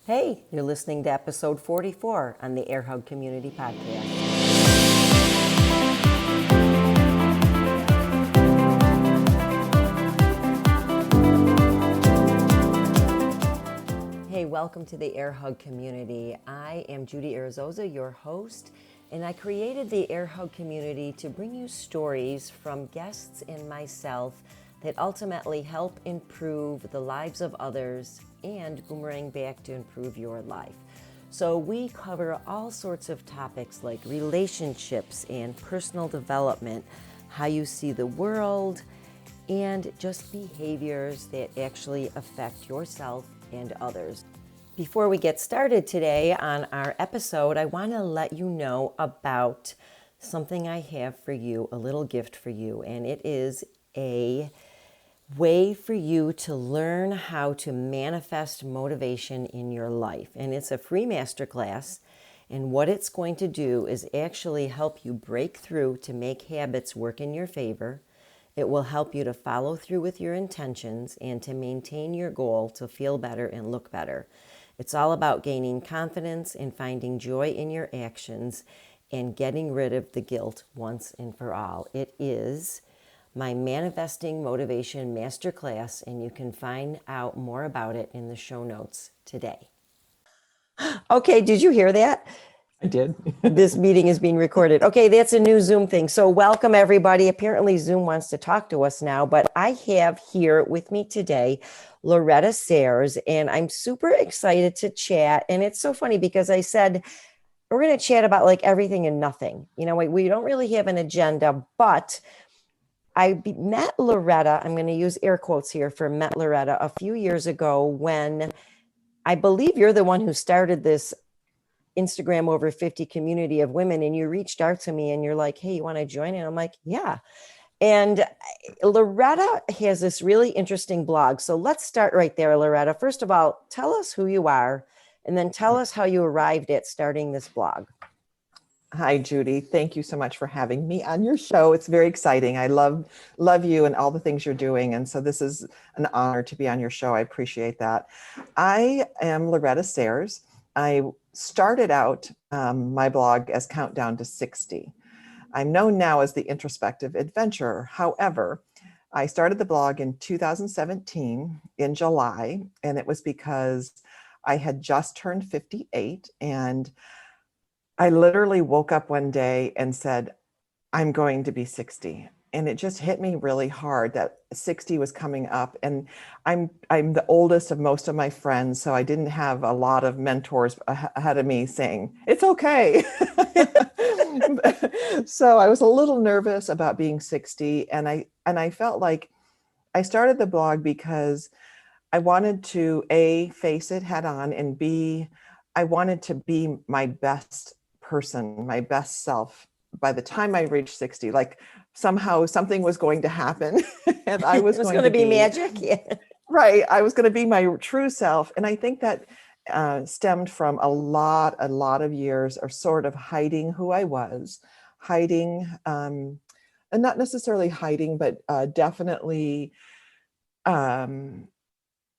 Hey, you're listening to episode 44 on the Air Hug Community Podcast. Hey, welcome to the Air Hug Community. I am Judy Arizosa, your host, and I created the Air Hug Community to bring you stories from guests and myself that ultimately help improve the lives of others and boomerang back to improve your life. So we cover all sorts of topics like relationships and personal development, how you see the world, and just behaviors that actually affect yourself and others. Before we get started today on our episode, I want to let you know about something I have for you, a little gift for you, and it is a way for you to learn how to manifest motivation in your life. And it's a free masterclass. And what it's going to do is actually help you break through to make habits work in your favor. It will help you to follow through with your intentions and to maintain your goal to feel better and look better. It's all about gaining confidence and finding joy in your actions and getting rid of the guilt once and for all. It is my Manifesting Motivation Masterclass, and you can find out more about it in the show notes today. Okay, did you hear that? I did. This meeting is being recorded. Okay, that's a new Zoom thing. So welcome everybody. Apparently Zoom wants to talk to us now, but I have here with me today Loretta Sayers, and I'm super excited to chat. And it's so funny because I said, we're going to chat about like everything and nothing. You know, we don't really have an agenda, but I met Loretta, I'm going to use air quotes here for met Loretta a few years ago when I believe you're the one who started this Instagram over 50 community of women, and you reached out to me and you're like, hey, you want to join? And I'm like, yeah. And Loretta has this really interesting blog. So let's start right there, Loretta. First of all, tell us who you are and then tell us how you arrived at starting this blog. Hi, Judy. Thank you so much for having me on your show. It's very exciting. I love you and all the things you're doing. And so this is an honor to be on your show. I appreciate that. I am Loretta Sayers. I started out my blog as Countdown to 60. I'm known now as the Introspective Adventurer. However, I started the blog in 2017 in July, and it was because I had just turned 58, and I literally woke up one day and said, I'm going to be 60. And it just hit me really hard that 60 was coming up. And I'm the oldest of most of my friends, so I didn't have a lot of mentors ahead of me saying, it's okay. So I was a little nervous about being 60. And I felt like I started the blog because I wanted to A, face it head on, and B, I wanted to be my best person, my best self by the time I reached 60. Like somehow something was going to happen and I was, going to be magic. Yeah. Right. I was going to be my true self. And I think that stemmed from a lot of years of sort of hiding who I was, hiding, and not necessarily hiding, but definitely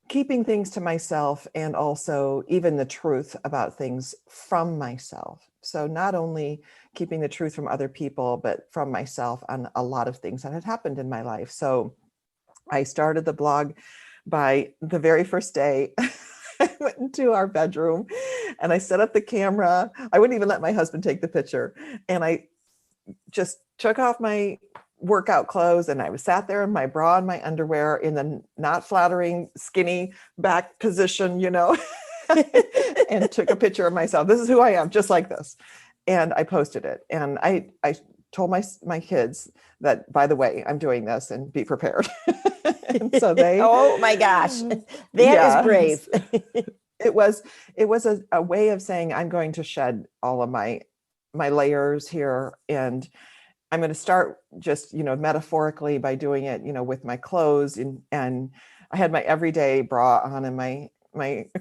keeping things to myself, and also even the truth about things from myself. So not only keeping the truth from other people, but from myself on a lot of things that had happened in my life. So I started the blog by the very first day. I went into our bedroom and I set up the camera. I wouldn't even let my husband take the picture. And I just took off my workout clothes and I was sat there in my bra and my underwear in the not flattering skinny back position, you know, and took a picture of myself. This is who I am, just like this. And I posted it. And I told my kids that, by the way, I'm doing this and be prepared. And so they, oh my gosh, that is brave. It was a way of saying, I'm going to shed all of my layers here, and I'm going to start just, metaphorically by doing it, with my clothes, and I had my everyday bra on and my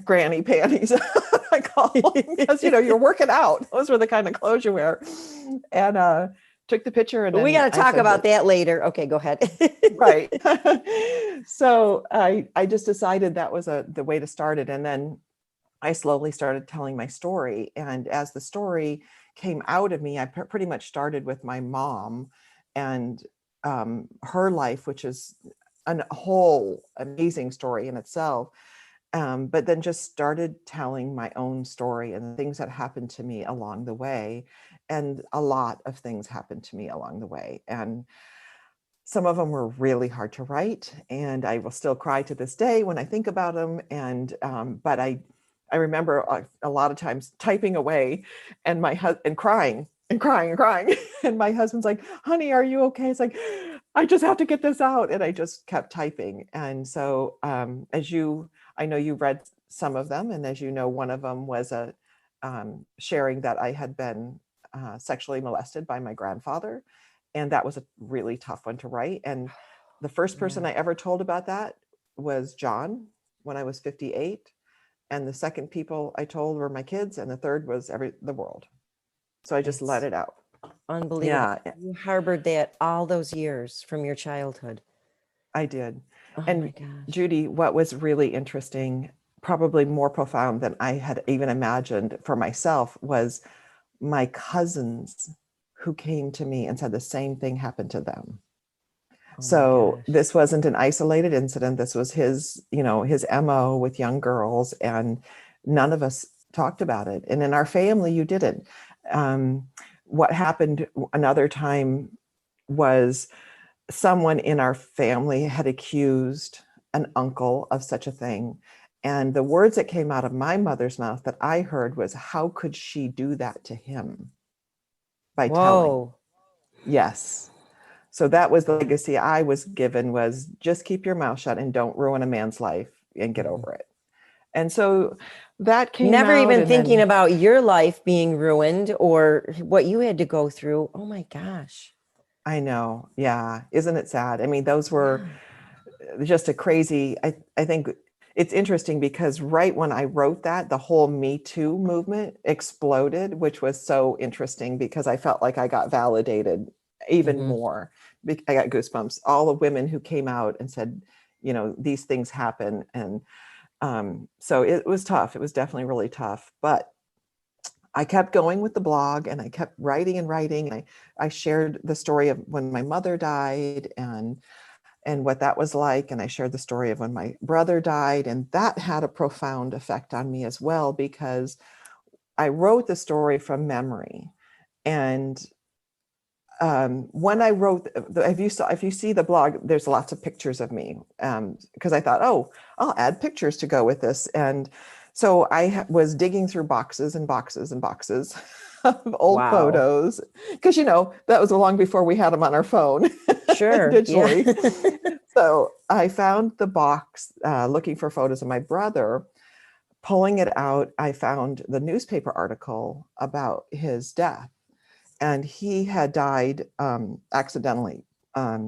granny panties, I call them, because, you're working out. Those were the kind of clothes you wear. And took the picture. And we got to talk about that later. Okay, go ahead. Right. So I just decided that was the way to start it. And then I slowly started telling my story. And as the story came out of me, I pretty much started with my mom and her life, which is a whole amazing story in itself. But then just started telling my own story and things that happened to me along the way. And a lot of things happened to me along the way. And some of them were really hard to write, and I will still cry to this day when I think about them. And but I remember a lot of times typing away, and my husband and crying and crying and crying, and my husband's like, "Honey, are you okay?" It's like, I just have to get this out, and I just kept typing. And so, I know you read some of them, and as you know, one of them was a sharing that I had been sexually molested by my grandfather. And that was a really tough one to write. And the first person I ever told about that was John when I was 58. And the second people I told were my kids. And the third was the world. So I just let it out. Unbelievable. Yeah, You harbored that all those years from your childhood. I did. Oh my And gosh. Judy, what was really interesting, probably more profound than I had even imagined for myself, was my cousins who came to me and said the same thing happened to them. Oh my So gosh. this wasn't an isolated incident. This was his MO with young girls, and none of us talked about it. And in our family, you didn't. What happened another time was someone in our family had accused an uncle of such a thing. And the words that came out of my mother's mouth that I heard was, "How could she do that to him?" By telling. Whoa. Yes. So that was the legacy I was given, was just keep your mouth shut and don't ruin a man's life and get over it. And so that came Never out, even and thinking then about your life being ruined or what you had to go through. Oh my gosh. I know, yeah, isn't it sad? I mean, those were Yeah. just a crazy, I think it's interesting because right when I wrote that, the whole Me Too movement exploded, which was so interesting because I felt like I got validated even Mm-hmm. more. I got goosebumps. All the women who came out and said, these things happen. And so it was tough. It was definitely really tough. But I kept going with the blog, and I kept writing and writing. I shared the story of when my mother died and what that was like. And I shared the story of when my brother died. And that had a profound effect on me as well, because I wrote the story from memory. And when I wrote, if you see the blog, there's lots of pictures of me, because I thought, oh, I'll add pictures to go with this. And so I was digging through boxes and boxes and boxes of old Wow. photos, because that was long before we had them on our phone Sure. Yeah. digitally. So I found the box, looking for photos of my brother. Pulling it out, I found the newspaper article about his death. And he had died accidentally.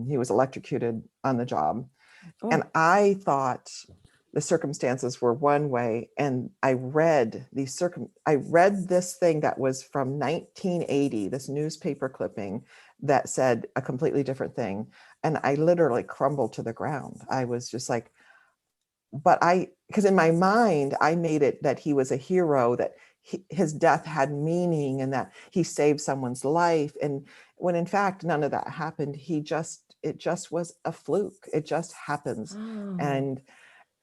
He was electrocuted on the job. And Oh, I thought the circumstances were one way. And I read this thing that was from 1980, this newspaper clipping that said a completely different thing. And I literally crumbled to the ground. I was just like, because in my mind, I made it that he was a hero, that his death had meaning, and that he saved someone's life. And when in fact, none of that happened. It just was a fluke. It just happens. oh. And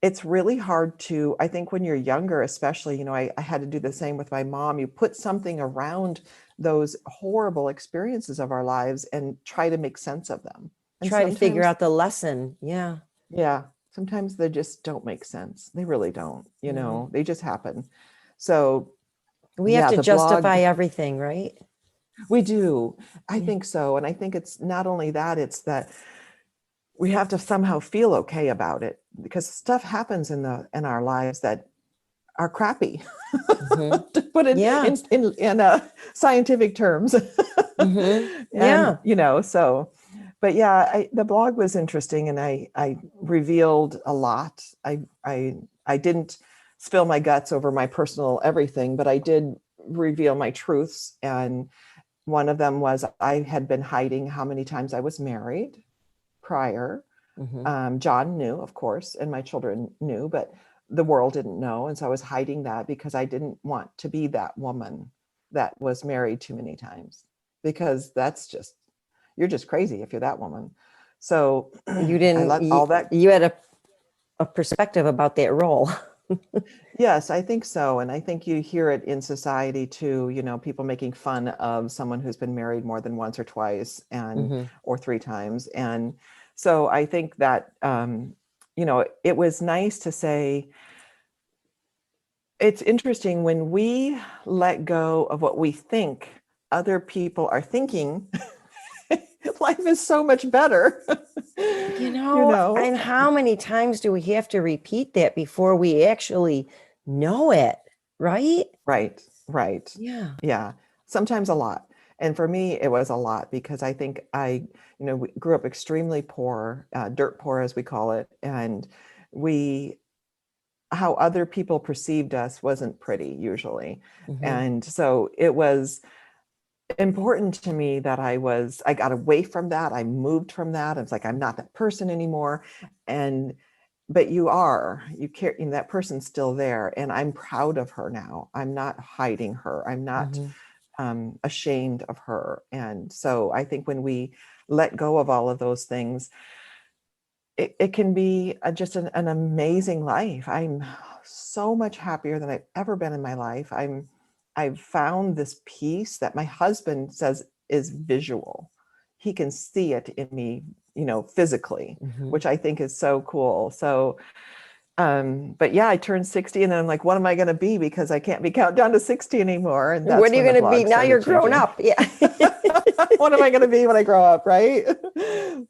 it's really hard to, I think when you're younger, especially, I had to do the same with my mom. You put something around those horrible experiences of our lives and try to make sense of them. And Try to figure sometimes, out the lesson. Yeah. yeah, sometimes they just don't make sense. They really don't, No. they just happen. So We have yeah, to the blog, justify everything, right? we do. I Yeah. think so. And I think it's not only that, it's that we have to somehow feel okay about it, because stuff happens in our lives that are crappy, Mm-hmm. to put it Yeah. in scientific terms. Mm-hmm. And Yeah. so, but yeah, the blog was interesting, and I revealed a lot. I didn't spill my guts over my personal everything, but I did reveal my truths. And one of them was I had been hiding how many times I was married prior. Mm-hmm. John knew, of course, and my children knew, but the world didn't know. And so I was hiding that because I didn't want to be that woman that was married too many times, because you're just crazy if you're that woman. So You I didn't, let all that. you had a perspective about that role. Yes, I think so. And I think you hear it in society too, people making fun of someone who's been married more than once or twice or three times. And so I think that, it was nice to say, it's interesting when we let go of what we think other people are thinking, life is so much better. And how many times do we have to repeat that before we actually know it? Right? Right. Yeah. Yeah. Sometimes a lot. And for me, it was a lot because I think we grew up extremely poor, dirt poor, as we call it. And how other people perceived us wasn't pretty usually. And so it was important to me that I got away from that. I moved from that. It's like, I'm not that person anymore. But you care, that person's still there. And I'm proud of her now. I'm not hiding her. I'm not ashamed of her. And so I think when we let go of all of those things, it can be just an amazing life. I'm so much happier than I've ever been in my life. I've found this peace that my husband says is visual. He can see it in me, physically, which I think is so cool. So, but yeah, I turned 60 and then I'm like, what am I going to be? Because I can't be counted down to 60 anymore. And that's what are you when the going to be? blog Now you're started grown changing. up. Yeah. What am I going to be when I grow up? Right.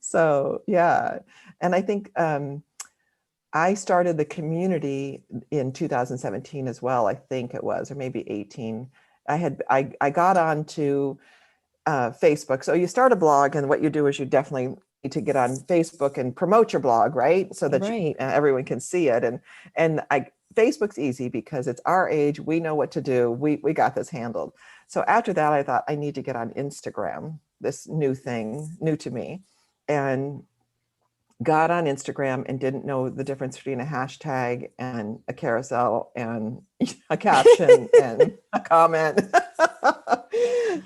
So, yeah. And I think, I started the community in 2017 as well. I think it was, or maybe 18. I got onto Facebook. So you start a blog, and what you do is you definitely need to get on Facebook and promote your blog, right? So that everyone can see it. And Facebook's easy because it's our age. We know what to do. We got this handled. So after that, I thought I need to get on Instagram, this new thing, new to me, and got on Instagram and didn't know the difference between a hashtag and a carousel and a caption and a comment.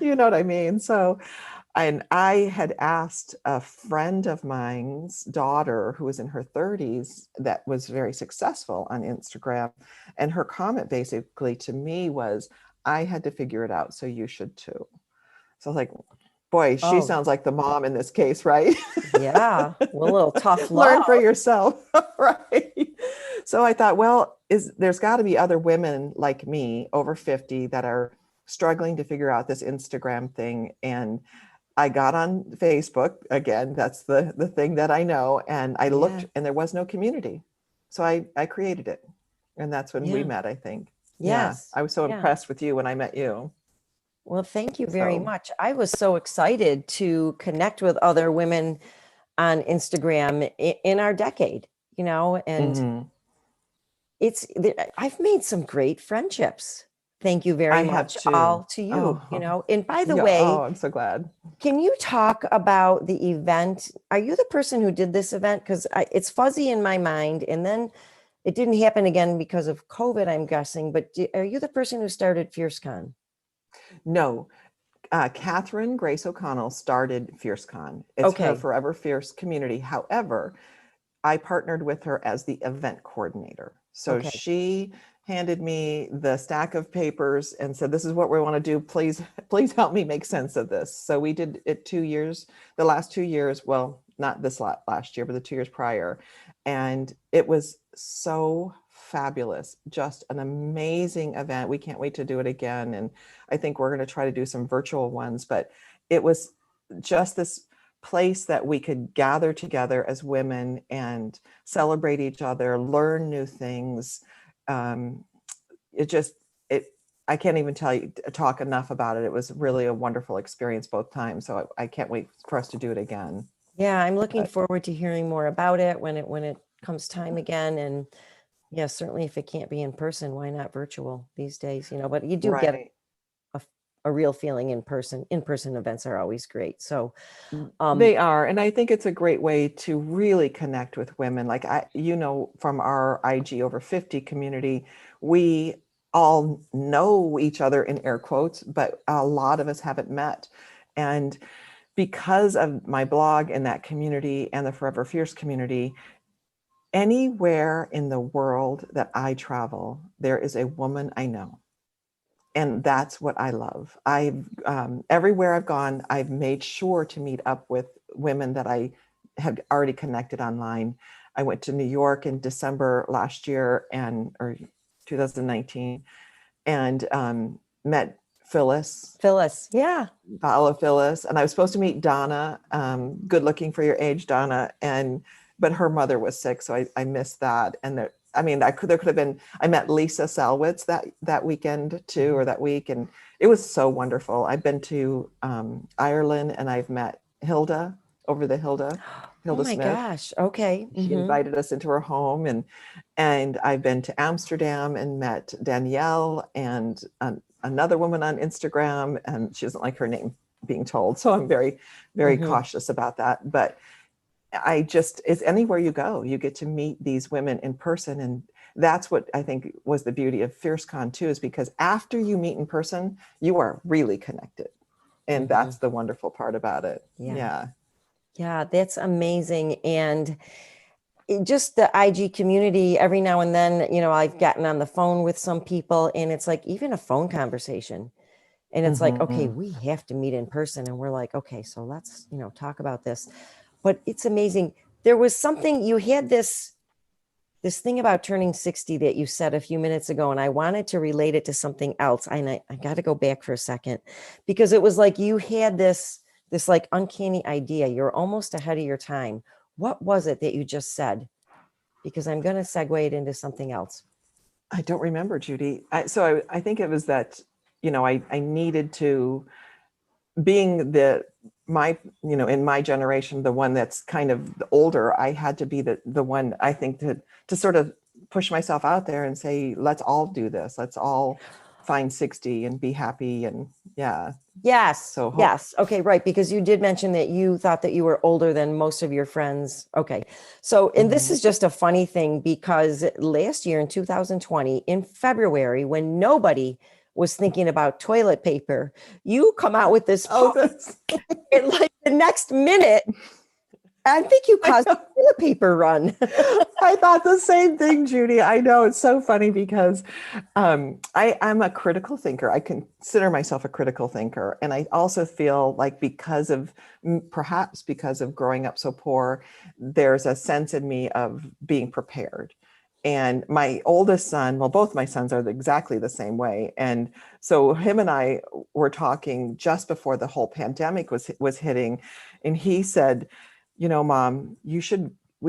You know what I mean? So, and I had asked a friend of mine's daughter who was in her 30s that was very successful on Instagram. And her comment basically to me was, I had to figure it out, so you should too. So I was like, boy, she sounds like the mom in this case, right? Yeah. Well, a little tough love. Learn for yourself, right? So I thought, well, there's got to be other women like me over 50 that are struggling to figure out this Instagram thing. And I got on Facebook again. That's the thing that I know. And I looked and there was no community. So I created it. And that's when we met, I think. Yes. Yeah. I was so impressed with you when I met you. Well, thank you very much. I was so excited to connect with other women on Instagram in our decade, and I've made some great friendships. Thank you very much. All to you, and by the way, I'm so glad. Can you talk about the event? Are you the person who did this event? Because it's fuzzy in my mind, and then it didn't happen again because of COVID, I'm guessing, but are you the person who started FierceCon? No, Catherine Grace O'Connell started FierceCon. It's her Forever Fierce community. However, I partnered with her as the event coordinator. So she handed me the stack of papers and said, this is what we want to do. Please help me make sense of this. So we did it 2 years, the last 2 years. Well, not this last year, but the 2 years prior. And it was so fabulous. Just an amazing event. We can't wait to do it again. And I think we're going to try to do some virtual ones, but it was just this place that we could gather together as women and celebrate each other, learn new things. I can't even talk enough about it. It was really a wonderful experience both times. So I can't wait for us to do it again. Yeah, I'm looking forward to hearing more about it when it comes time again. And yeah, certainly if it can't be in person, why not virtual these days? But you do get a real feeling in person. In-person events are always great. So They are. And I think it's a great way to really connect with women. Like from our IG over 50 community, we all know each other in air quotes, but a lot of us haven't met. And because of my blog and that community and the Forever Fierce community, anywhere in the world that I travel, there is a woman I know. And that's what I love. I've everywhere I've gone, I've made sure to meet up with women that I have already connected online. I went to New York in December last year or 2019 and met Phyllis. Yeah. Follow Phyllis. And I was supposed to meet Donna, good looking for your age, Donna. But her mother was sick, so I missed that. And there could have been, I met Lisa Salwitz that weekend too, or that week. And it was so wonderful. I've been to Ireland and I've met Hilda Hilda Oh my Smith. gosh. Okay. She invited us into her home, and I've been to Amsterdam and met Danielle and another woman on Instagram, and she doesn't like her name being told. So I'm very, very cautious about that. But it's anywhere you go, you get to meet these women in person. And that's what I think was the beauty of FierceCon too, is because after you meet in person, you are really connected. And that's the wonderful part about it. Yeah. Yeah, that's amazing. And just the IG community, every now and then, I've gotten on the phone with some people, and it's like even a phone conversation. And it's like, okay, we have to meet in person. And we're like, okay, so let's, talk about this. But it's amazing. There was something, you had this thing about turning 60 that you said a few minutes ago, and I wanted to relate it to something else. And I got to go back for a second, because it was like you had this like uncanny idea. You're almost ahead of your time. What was it that you just said? Because I'm going to segue it into something else. I don't remember, Judy. I think it was that, I needed to, being in my generation, the one that's kind of older, I had to be the one, I think, to sort of push myself out there and say, let's all do this. Let's all find 60 and be happy. And yeah. Yes. Yes. Okay. Right. Because you did mention that you thought that you were older than most of your friends. Okay. So, and this is just a funny thing, because last year in 2020, in February, when nobody was thinking about toilet paper, you come out with this post, and like the next minute, I think you caused a toilet paper run. I thought the same thing, Judy. I know, it's so funny because I'm a critical thinker. I consider myself a critical thinker. And I also feel like perhaps because of growing up so poor, there's a sense in me of being prepared. And my oldest son, well, both my sons are exactly the same way. And so him and I were talking just before the whole pandemic was hitting. And he said, Mom, we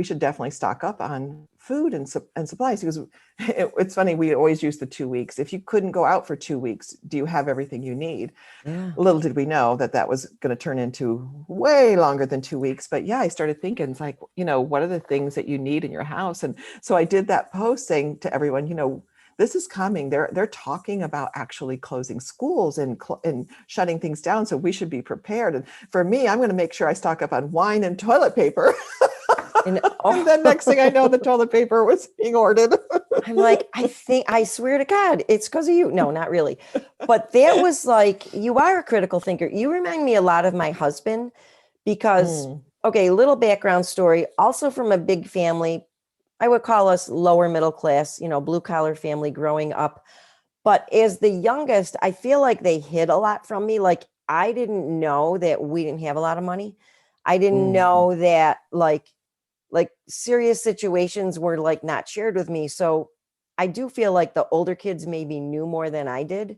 should definitely stock up on food and supplies. Because it's funny, we always use the 2 weeks. If you couldn't go out for 2 weeks, do you have everything you need? Yeah. Little did we know that was going to turn into way longer than 2 weeks. But yeah, I started thinking, it's like, what are the things that you need in your house? And so I did that post saying to everyone, this is coming. They're talking about actually closing schools and shutting things down. So we should be prepared. And for me, I'm going to make sure I stock up on wine and toilet paper. And then next thing I know, the toilet paper was being ordered. I'm like, I swear to God, it's because of you. No, not really. But that was like, you are a critical thinker. You remind me a lot of my husband, because, okay, little background story, also from a big family. I would call us lower middle class, blue collar family growing up. But as the youngest, I feel like they hid a lot from me. Like, I didn't know that we didn't have a lot of money. I didn't know that like serious situations were like not shared with me. So I do feel like the older kids maybe knew more than I did.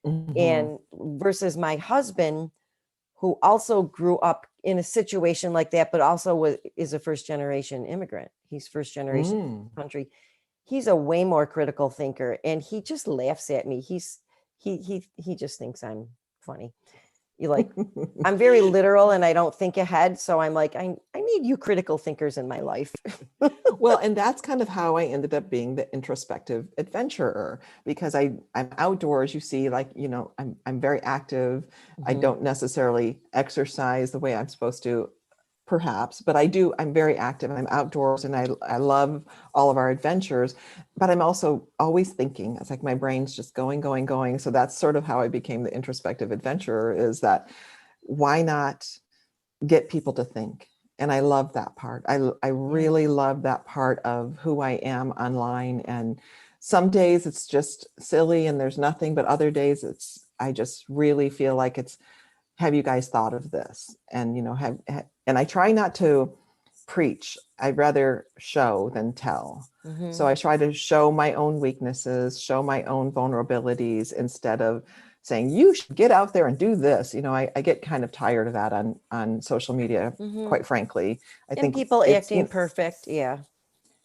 And versus my husband, who also grew up in a situation like that, but also is a first generation immigrant. He's first generation country. He's a way more critical thinker, and he just laughs at me. He just thinks I'm funny. You like, I'm very literal and I don't think ahead. So I'm like, I need you critical thinkers in my life. Well, and that's kind of how I ended up being the introspective adventurer, because I'm outdoors, you see, like, I'm very active. I Mhm. don't necessarily exercise the way I'm supposed to, perhaps, but I do. I'm very active. I'm outdoors, and I love all of our adventures, but I'm also always thinking. It's like my brain's just going, going, going. So that's sort of how I became the introspective adventurer, is that why not get people to think? And I love that part. I Yeah. really love that part of who I am online. And some days it's just silly and there's nothing, but other days I just really feel like have you guys thought of this? And, and I try not to preach. I'd rather show than tell. So Mhm. I try to show my own weaknesses, show my own vulnerabilities, instead of saying, you should get out there and do this. I get kind of tired of that on social media, Mhm. quite frankly. I And think people acting perfect. Yeah.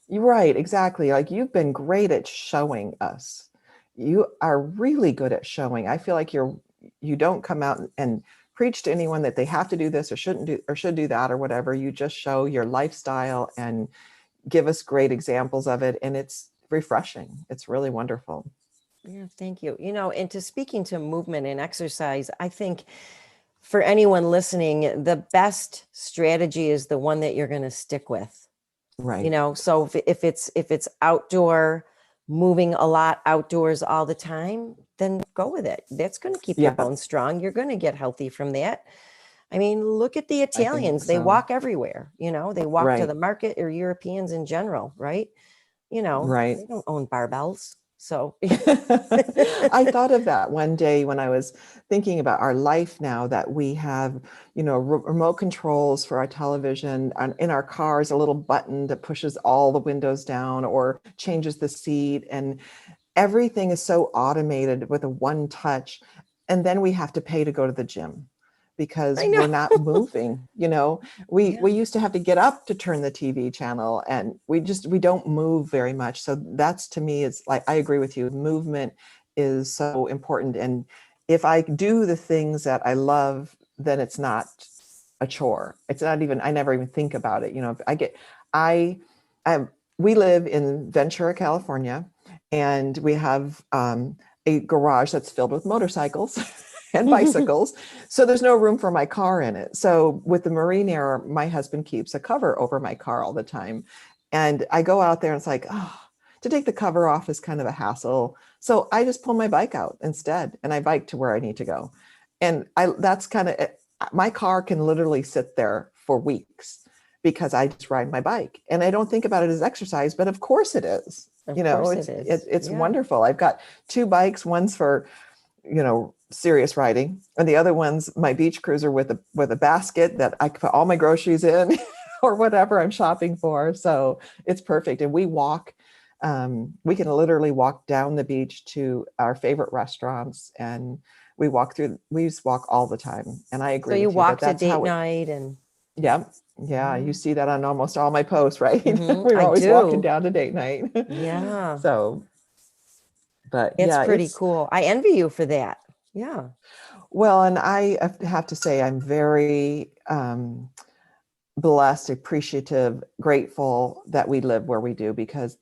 you're right, exactly. Like, you've been great at showing us. You are really good at showing. I feel like you don't come out and preach to anyone that they have to do this or shouldn't do or should do that or whatever. You just show your lifestyle and give us great examples of it. And it's refreshing. It's really wonderful. Yeah. Thank you. And to speaking to movement and exercise, I think for anyone listening, the best strategy is the one that you're going to stick with. Right. So if it's outdoor, moving a lot outdoors all the time, then go with it. That's going to keep your Yeah, bones strong. You're going to get healthy from that. I mean, look at the I think Italians. They so. walk everywhere. They walk to Right. the market, or Europeans in general, right? Right. They don't own barbells. So I thought of that one day when I was thinking about our life now, that we have, remote controls for our television, and in our cars, a little button that pushes all the windows down or changes the seat. And everything is so automated with a one touch. And then we have to pay to go to the gym because I we're know. not moving. We Yeah. used to have to get up to turn the TV channel, and we don't move very much. So that's, to me, it's like, I agree with you. Movement is so important. And if I do the things that I love, then it's not a chore. It's not even, I never even think about it. I, I we live in Ventura, California, and we have a garage that's filled with motorcycles and bicycles. So there's no room for my car in it. So with the marine air, my husband keeps a cover over my car all the time. And I go out there and it's like, oh, to take the cover off is kind of a hassle. So I just pull my bike out instead, and I bike to where I need to go. And that's kind of it. My car can literally sit there for weeks because I just ride my bike, and I don't think about it as exercise, but of course it is. Of course it It's is. it's Yeah. wonderful. I've got two bikes. One's for serious riding, and the other one's my beach cruiser with a basket that I can put all my groceries in or whatever I'm shopping for. So it's perfect. And we walk. We can literally walk down the beach to our favorite restaurants, and we just walk all the time. And I So agree you with you walk that to that's date how it, night and yeah. Yeah, you see that on almost all my posts, right? We're I always walking do. down to date night. Yeah. So, but It's yeah, pretty cool. I envy you for that. Yeah. well, and I have to say I'm very blessed, appreciative, grateful that we live where we do, because,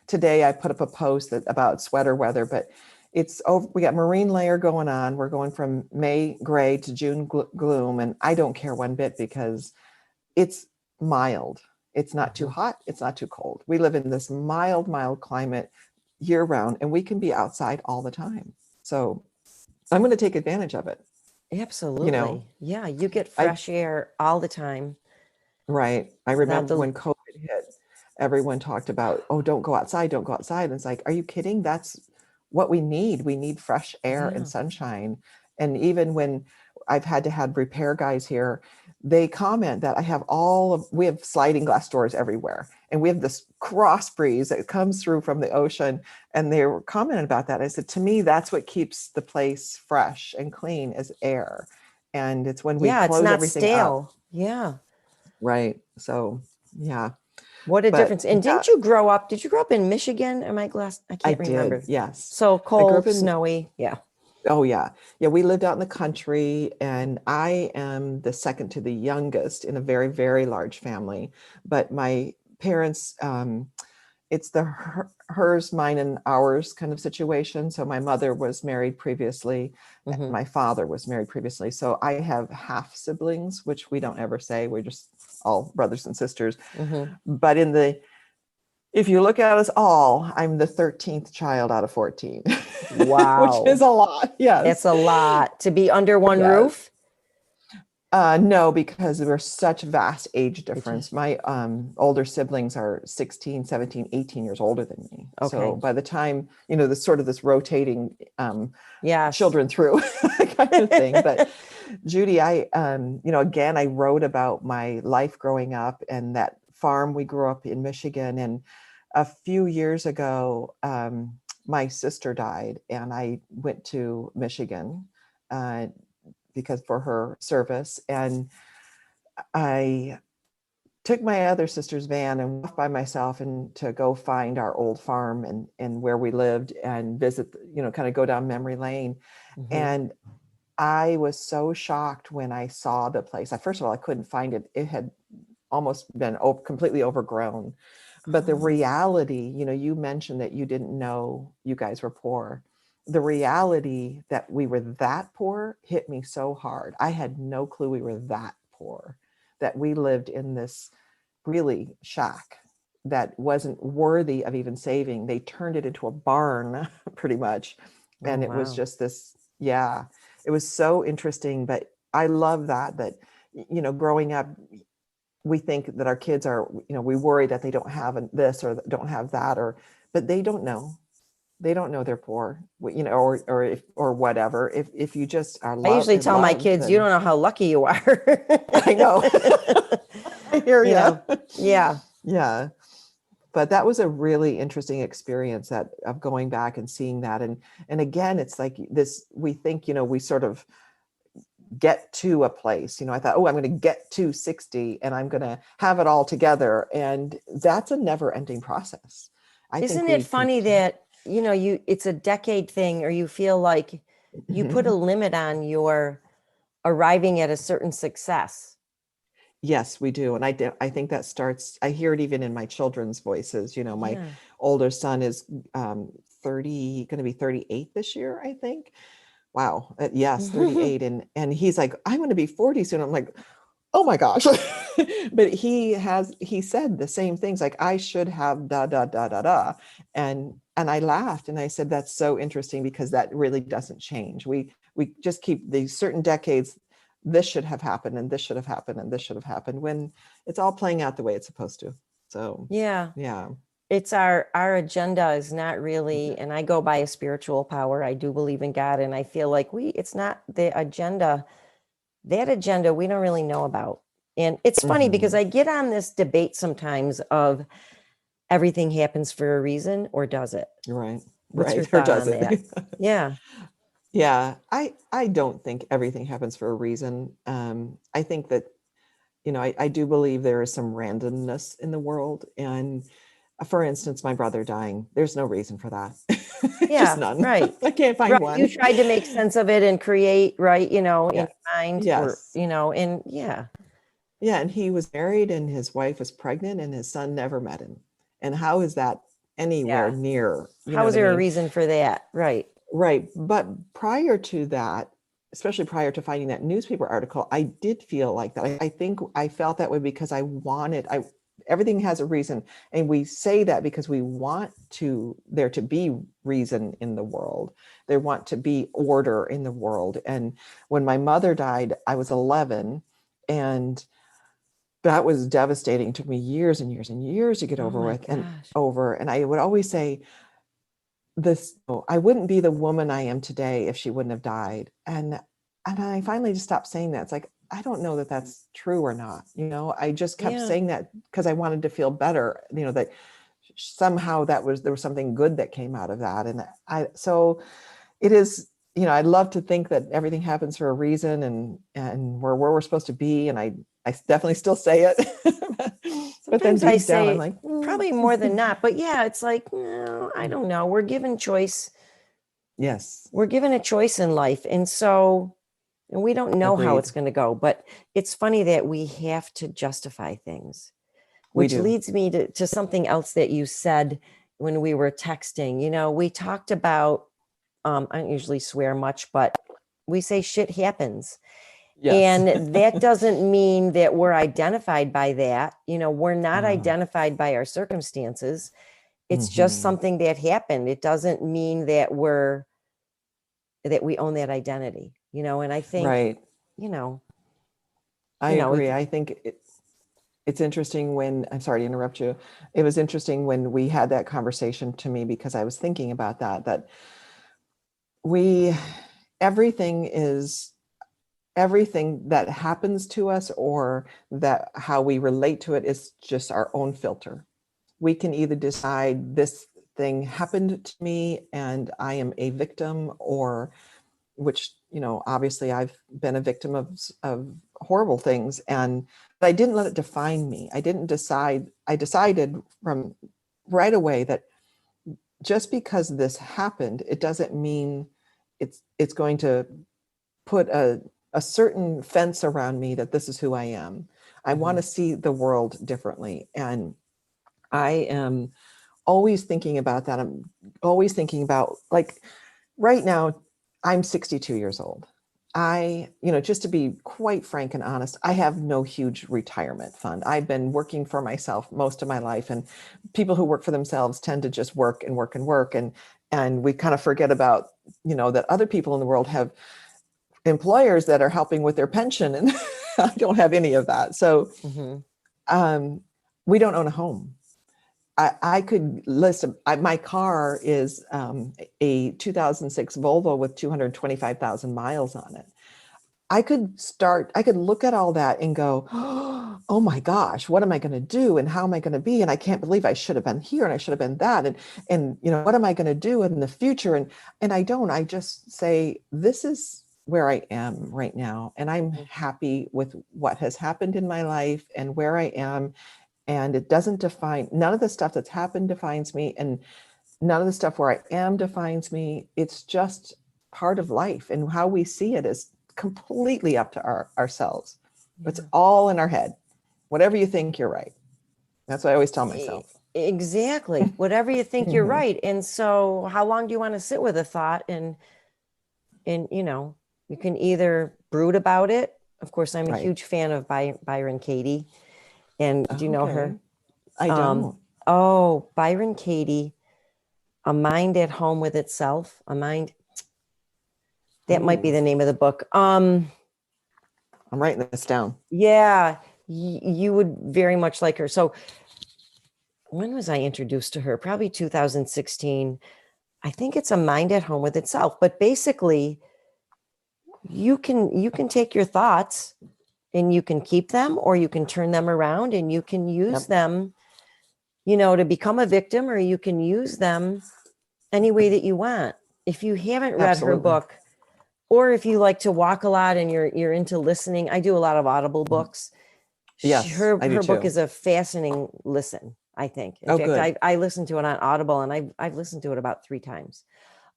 today I put up a post about sweater weather, but it's over. We got marine layer going on. We're going from May gray to June gloom, and I don't care one bit because it's mild. It's not too Mhm. hot. It's not too cold. We live in this mild climate year round, and we can be outside all the time. So I'm going to take advantage of it. You know, Absolutely. Yeah. You get I, fresh air all the time right. I without remember the, when COVID hit, everyone talked about, oh, don't go outside, don't go outside. And it's like, are you kidding? That's what we need. We need fresh air and yeah. sunshine. And even when I've had to have repair guys here, they comment that we have sliding glass doors everywhere. And we have this cross breeze that comes through from the ocean. And they were commenting about that. I said, to me, that's what keeps the place fresh and clean, is air. And it's when we Yeah. It's close not everything up. stale. Yeah. Right. So, yeah. What a But difference. And yeah, did you grow up in Michigan? Am I glass? I I can't did. remember. Yes. So I grew up cold, in, snowy. Yeah. Oh yeah. Yeah, we lived out in the country, and I am the second to the youngest in a very, very large family. But my parents, it's the hers, mine, and ours kind of situation. So my mother was married previously. Hmm. My father was married previously. So I have half siblings, which we don't ever say. We're just all brothers and sisters. Hmm. But if you look at us all, I'm the 13th child out of 14, which is Wow. a lot. That's Yes. a lot to be under one Yes. roof. No, because there was such vast age Which is difference. My older siblings are 16, 17, 18 years older than me. So okay. by the time, this sort of this rotating Yes. children through kind of thing. But Judy, again, I wrote about my life growing up and that farm we grew up in Michigan. And a few years ago, my sister died, and I went to Michigan uh, because for her service. And I took my other sister's van and walked by myself and to go find our old farm and where we lived and visit, kind of go down memory lane. Hmm. And I was so shocked when I saw the place. First of all, I couldn't find it. It had almost been completely overgrown. But the Oh, reality, you mentioned that you didn't know you guys were poor. The reality that we were that poor hit me so hard. I had no clue we were that poor, that we lived in this really shack that wasn't worthy of even saving. They turned it into a barn pretty much. oh And it was wow. just this, yeah, it was so interesting. But I love that, growing up, we think that our kids are, we worry that they don't have this or don't have that, but they don't know. They don't know they're poor, or whatever. If you just are I usually tell my loved, kids, you then don't know how lucky you are. I know. I hear You you. know, yeah. Yeah. But that was a really interesting experience that of going back and seeing that. And again, it's like this, we think, we sort of get to a place. I thought, oh, I'm going to get to 60 and I'm going to have it all together. And that's a never ending process. I think Isn't it we funny continue. that, it's a decade thing, or you feel like you put a limit on your arriving at a certain success? Yes, we do. And I think that starts, I hear it even in my children's voices. My Yeah. older son is 30, going to be 38 this year, I think. Wow. Yes, 38. And he's like, I'm going to be 40 soon. I'm like, oh my gosh. But he said the same things, like, I should have da da da da da. And I laughed and I said, that's so interesting, because that really doesn't change. We just keep these certain decades, this should have happened and this should have happened and this should have happened, when it's all playing out the way it's supposed to. So Yeah. yeah. It's our agenda is not really, and I go by a spiritual power. I do believe in God, and I feel like it's not the agenda. That agenda we don't really know about. And it's funny because Mhm. I get on this debate sometimes of everything happens for a reason, or does it? Right. What's your Right. Or thought does on it? that? Yeah. Yeah. I don't think everything happens for a reason. I think that, I do believe there is some randomness in the world. And for instance, my brother dying, there's no reason for that. Just Yeah, none. right. I can't find Right. You one. tried to make sense of it and create, right, in Yes. your mind, or, Yes. and yeah. Yeah. And he was married and his wife was pregnant and his son never met him. And how is that anywhere Yeah. near? You know How is what I there a mean? reason for that? Right. Right. But prior to that, especially prior to finding that newspaper article, I did feel like that. I think I felt that way because everything has a reason. And we say that because we want there to be reason in the world. There want to be order in the world. And when my mother died, I was 11, and that was devastating. It took me years and years and years to get Oh over my with and gosh. over. And I would always say, I wouldn't be the woman I am today if she wouldn't have died. And I finally just stopped saying that. It's like, I don't know that that's true or not. I just kept Yeah. saying that because I wanted to feel better, that somehow there was something good that came out of that. And so it is, I'd love to think that everything happens for a reason, and we're where we're supposed to be. And I definitely still say it. But then Sometimes I deep down, I'm say like, probably more than not, but yeah, it's like, no, I don't know. We're given choice. Yes. We're given a choice in life. And so, and we don't know how Agreed. it's going to go, but it's funny that we have to justify things, We which do. leads me to something else that you said when we were texting. You know, we talked about, I don't usually swear much, but we say shit happens. Yes. And that doesn't mean that we're identified by that. You know, we're not identified by our circumstances. It's just something that happened. It doesn't mean that we own that identity, you know. And I think, Right. you know, I if agree. I think it's interesting when, I'm sorry to interrupt you. It was interesting when we had that conversation to me, because I was thinking about that we, everything is, everything that happens to us or that how we relate to it is just our own filter. We can either decide this thing happened to me and I am a victim, or which, you know, obviously I've been a victim of horrible things, and but I didn't let it define me. I didn't decide. I decided from right away that just because this happened, it doesn't mean it's going to put a certain fence around me that this is who I am. I want to see the world differently. And I am always thinking about that. I'm always thinking about, like, right now, I'm 62 years old. You know, just to be quite frank and honest, I have no huge retirement fund. I've been working for myself most of my life, and people who work for themselves tend to just work and work and work. And we kind of forget about, you know, that other people in the world have employers that are helping with their pension, and I don't have any of that. So we don't own a home. I could list, my car is a 2006 Volvo with 225,000 miles on it. I could look at all that and go, oh my gosh, what am I going to do? And how am I going to be? And I can't believe I should have been here and I should have been that. And, you know, what am I going to do in the future? And I just say, this is where I am right now. And I'm happy with what has happened in my life and where I am. And it doesn't define, none of the stuff that's happened defines me, and none of the stuff where I am defines me. It's just part of life, and how we see it is completely up to ourselves. It's all in our head. Whatever you think, you're right. That's what I always tell myself. Exactly. Whatever you think, you're right. And so how long do you want to sit with a thought? And you know, you can either brood about it. Of course, I'm a huge fan of Byron Katie. And do you know her? I don't. Oh, Byron Katie, A Mind at Home with Itself. A Mind. That might be the name of the book. I'm writing this down. Yeah, you would very much like her. So when was I introduced to her? Probably 2016. I think it's A Mind at Home with Itself. But basically, you can take your thoughts and you can keep them, or you can turn them around and you can use them, you know, to become a victim, or you can use them any way that you want. If you haven't read her book, or if you like to walk a lot and you're into listening, I do a lot of Audible books. Yes, her I do book too. is a fascinating listen, I think. In fact, I listened to it on Audible, and I've listened to it about 3 times.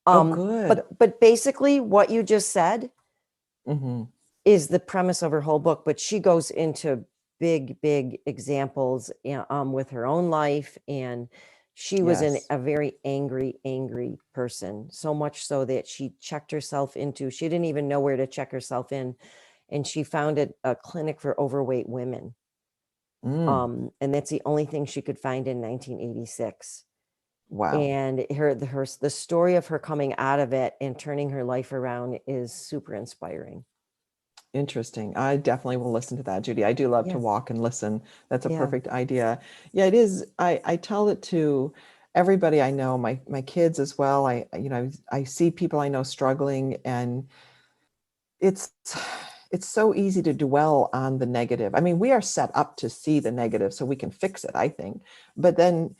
Good. But basically what you just said is the premise of her whole book, but she goes into big examples, with her own life. And she was a very angry person, so much so that she checked herself into, she didn't even know where to check herself in. And she founded a clinic for overweight women. And that's the only thing she could find in 1986. Wow. And the story of her coming out of it and turning her life around is super inspiring. Interesting. I definitely will listen to that, Judy. I do love to walk and listen. That's a perfect idea. Yeah, it is. I tell it to everybody I know, my kids as well. I see people I know struggling, and it's so easy to dwell on the negative. I mean, we are set up to see the negative so we can fix it, I think. But then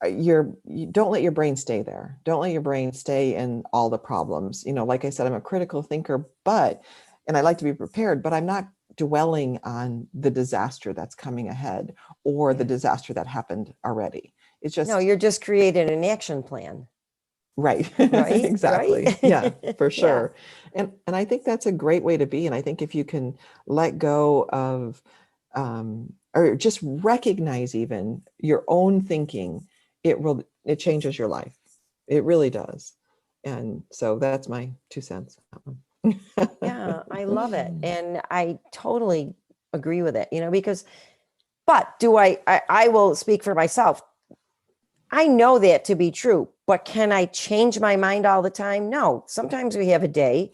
you don't let your brain stay there. Don't let your brain stay in all the problems. You know, like I said, I'm a critical thinker, and I like to be prepared, but I'm not dwelling on the disaster that's coming ahead or the disaster that happened already. It's just, no, you're just creating an action plan. Right. right? Exactly. Yeah, Right? for Yeah. sure. And I think that's a great way to be. And I think if you can let go of or just recognize even your own thinking, it changes your life. It really does. And so that's my 2 cents on that Yeah, I love it. one. And I totally agree with it, because, but I will speak for myself. I know that to be true, but can I change my mind all the time? No. Sometimes we have a day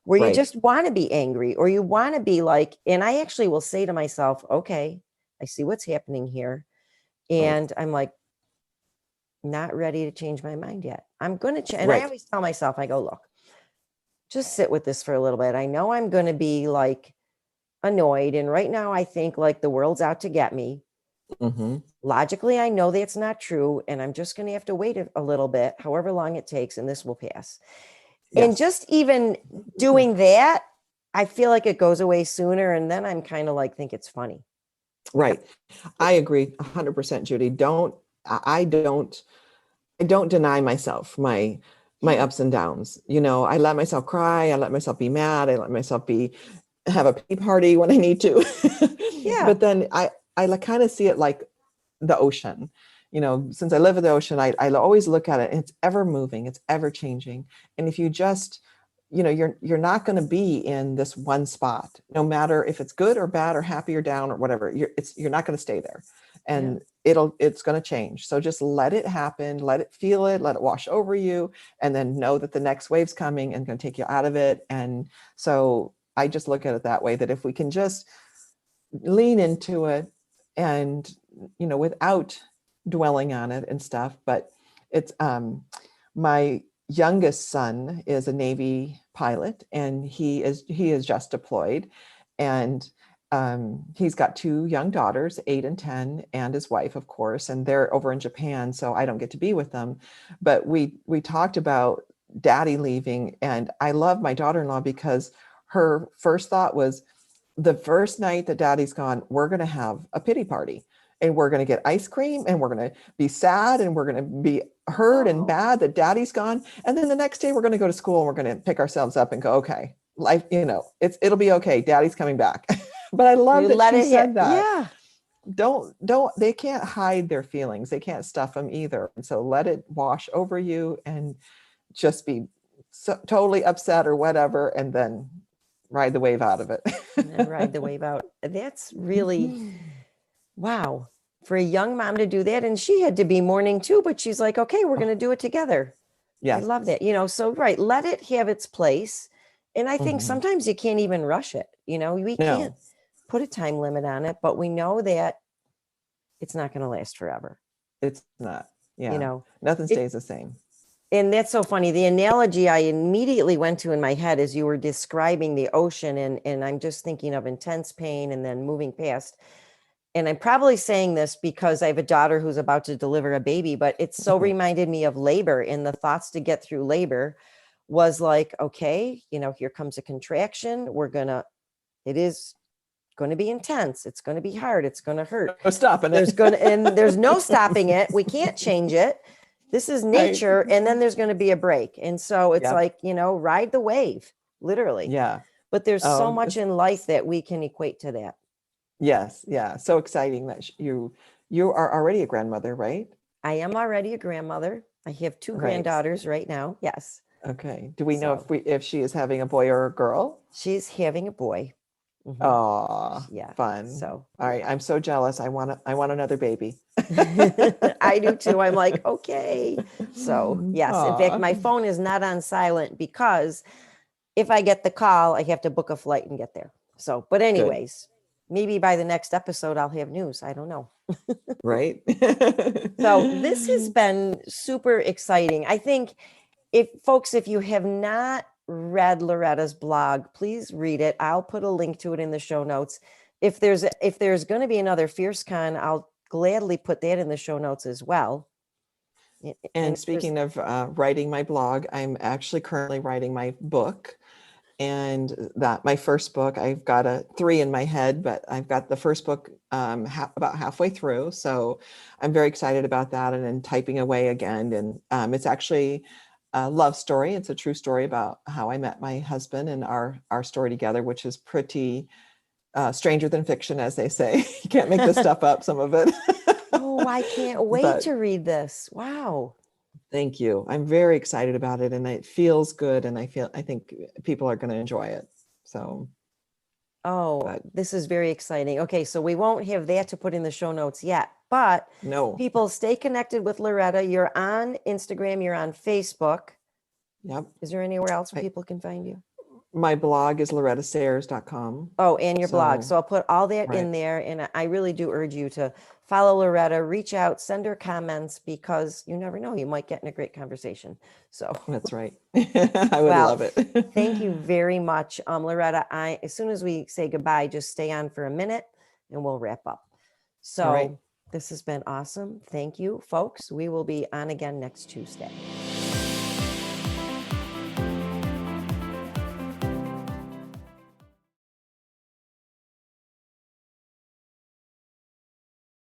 where you Right. just want to be angry or you want to be like, and I actually will say to myself, okay, I see what's happening here. Right. And I'm like, not ready to change my mind yet. I'm going to change. And I Right. always tell myself, I go, look, just sit with this for a little bit. I know I'm going to be like annoyed. And right now I think like the world's out to get me. Mm-hmm. Logically, I know that's not true. And I'm just going to have to wait a little bit, however long it takes, and this will pass. And Yes. just even doing that, I feel like it goes away sooner. And then I'm kind of like, think it's funny. Right. I agree 100%, Judy. I don't deny myself my Yeah. ups and downs. I let myself cry, I let myself be mad, I let myself have a pity party when I need to. Yeah. But then I kind of see it like the ocean. Since I live at the ocean, I always look at it, and it's ever moving, it's ever changing. And if you just, you're not going to be in this one spot, no matter if it's good or bad or happy or down or whatever. You're not going to stay there, Yeah. and it's going to change. So just let it happen, let it feel it, let it wash over you, and then know that the next wave's coming and going to take you out of it. And so I just look at it that way, that if we can just lean into it and without dwelling on it and stuff. But it's my youngest son is a Navy pilot, and he is just deployed, and he's got two young daughters, 8 and 10, and his wife, of course, and they're over in Japan, so I don't get to be with them. But we talked about daddy leaving, and I love my daughter-in-law because her first thought was, the first night that daddy's gone, we're going to have a pity party, and we're going to get ice cream, and we're going to be sad, and we're going to be hurt and Oh, bad that daddy's gone. And then the next day we're going to go to school, and we're going to pick ourselves up and go, okay, life, it'll be okay. Daddy's coming back. But I love you that let she it hit. said that. Yeah. Don't they can't hide their feelings. They can't stuff them either. And so let it wash over you, and just be totally upset or whatever, and then ride the wave out of it. And then ride the wave out. That's really, wow. For a young mom to do that. And she had to be mourning too, but she's like, okay, we're going to do it together. I Yes. love that. So, right, let it have its place. And I think Mhm. sometimes you can't even rush it. We can't No, put a time limit on it, but we know that it's not going to last forever. it's not. You Yeah. know, Nothing it, stays the same. and that's so funny. The analogy I immediately went to in my head as you were describing the ocean, and I'm just thinking of intense pain and then moving past. And I'm probably saying this because I have a daughter who's about to deliver a baby, but it so Mhm. reminded me of labor, and the thoughts to get through labor was like, okay, here comes a contraction. It is going to be intense. It's going to be hard. It's going to hurt. No stopping it. And there's no stopping it. We can't change it. This is Right. nature. And then there's going to be a break. And so it's Yep. like, ride the wave, literally. Yeah. But there's so Oh, much in life that we can equate to that. yes. Yeah. So exciting that you are already a grandmother, right? I am already a grandmother. I have two Right. granddaughters right now. Yes. Okay. Do we know So if she is having a boy or a girl? she's having a boy. Mhm. Oh, Yeah. fun. So, All right. yeah. I'm so jealous. I want another baby. I do too. I'm like, okay. So, yes. In fact, Aw. my phone is not on silent because if I get the call, I have to book a flight and get there. So, but Good. anyways, maybe by the next episode, I'll have news. I don't know. Right. So, this has been super exciting. I think if you have not read Loretta's blog, please read it. I'll put a link to it in the show notes. If there's going to be another FierceCon, I'll gladly put that in the show notes as well. And And speaking of writing my blog, I'm actually currently writing my book. And that my first book, I've got three in my head, but I've got the first book about halfway through. So I'm very excited about that, and then typing away again. And it's actually love story. It's a true story about how I met my husband and our story together, which is pretty stranger than fiction, as they say. You can't make this stuff up, some of it. Oh, I can't wait But to read this. Wow. thank you. I'm very excited about it, and it feels good, and I think people are going to enjoy it. So, Oh, but this is very exciting. Okay, so we won't have that to put in the show notes yet, but no, people, stay connected with Loretta. You're on Instagram, you're on Facebook. yep. Is there anywhere else where people can find you? My blog is lorettasayers.com. Oh, and your blog. So I'll put all that in Right. there. And I really do urge you to follow Loretta, reach out, send her comments, because you never know, you might get in a great conversation. So That's right. I would well, love it. thank you very much, Loretta. As soon as we say goodbye, just stay on for a minute and we'll wrap up. So All right. this has been awesome. Thank you, folks. We will be on again next Tuesday.